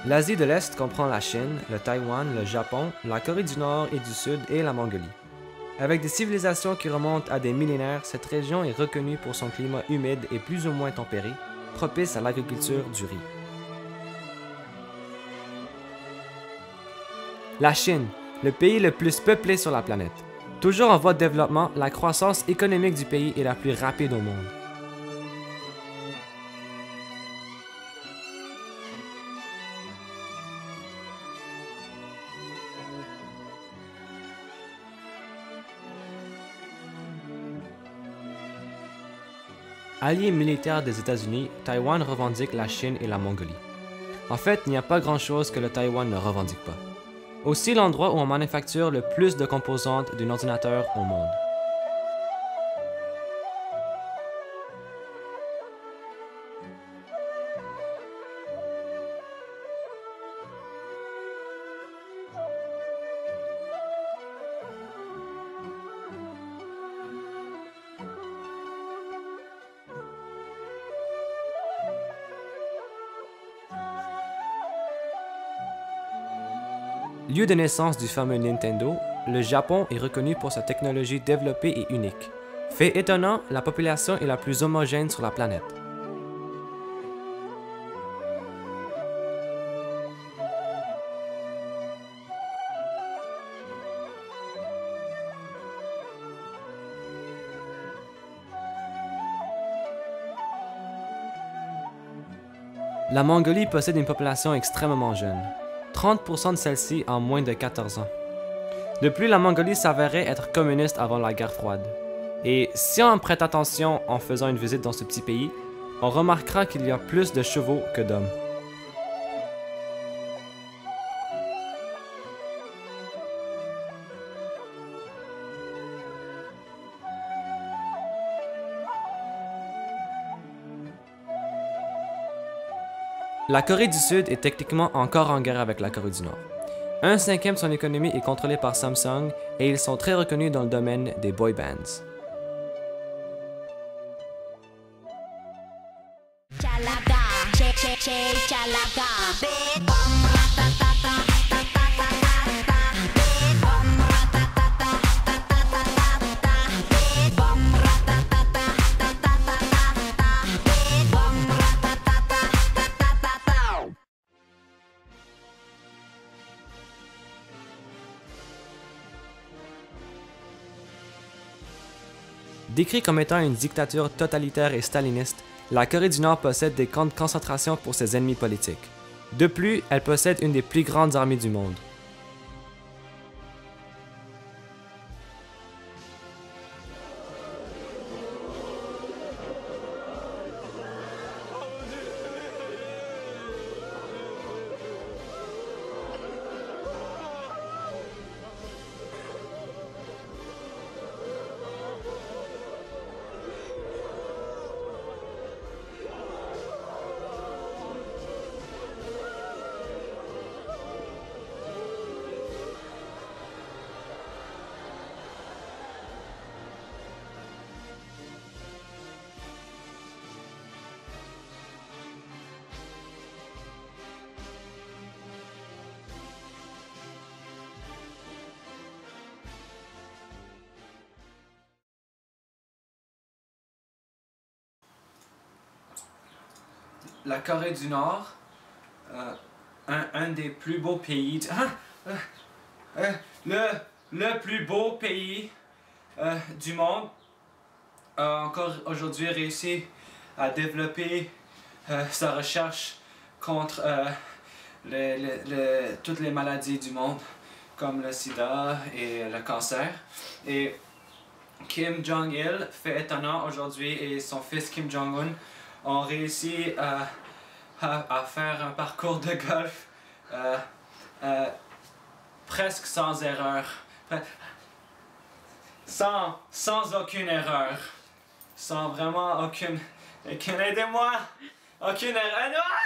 L'Asie de l'Est comprend la Chine, le Taïwan, le Japon, la Corée du Nord et du Sud et la Mongolie. Avec des civilisations qui remontent à des millénaires, cette région est reconnue pour son climat humide et plus ou moins tempéré, propice à l'agriculture du riz. La Chine, le pays le plus peuplé sur la planète. Toujours en voie de développement, la croissance économique du pays est la plus rapide au monde. Allié militaire des États-Unis, Taïwan revendique la Chine et la Mongolie. En fait, il n'y a pas grand-chose que le Taïwan ne revendique pas. Aussi l'endroit où on manufacture le plus de composantes d'un ordinateur au monde. Lieu de naissance du fameux Nintendo, le Japon est reconnu pour sa technologie développée et unique. Fait étonnant, la population est la plus homogène sur la planète. La Mongolie possède une population extrêmement jeune. 30% de celle-ci en moins de 14 ans. De plus, la Mongolie s'avérait être communiste avant la guerre froide. Et si on prête attention en faisant une visite dans ce petit pays, on remarquera qu'il y a plus de chevaux que d'hommes. La Corée du Sud est techniquement encore en guerre avec la Corée du Nord. 1/5 de son économie est contrôlée par Samsung et ils sont très reconnus dans le domaine des boy bands. Décrit comme étant une dictature totalitaire et staliniste, la Corée du Nord possède des camps de concentration pour ses ennemis politiques. De plus, elle possède une des plus grandes armées du monde. La Corée du Nord, un des plus beaux pays, le plus beau pays du monde, a encore aujourd'hui réussi à développer sa recherche contre toutes les maladies du monde, comme le sida et le cancer. Et Kim Jong-il, fait étonnant aujourd'hui, et son fils Kim Jong-un ont réussi à faire un parcours de golf presque sans erreur, sans aucune erreur, sans vraiment aucune aidez-moi, aucune erreur.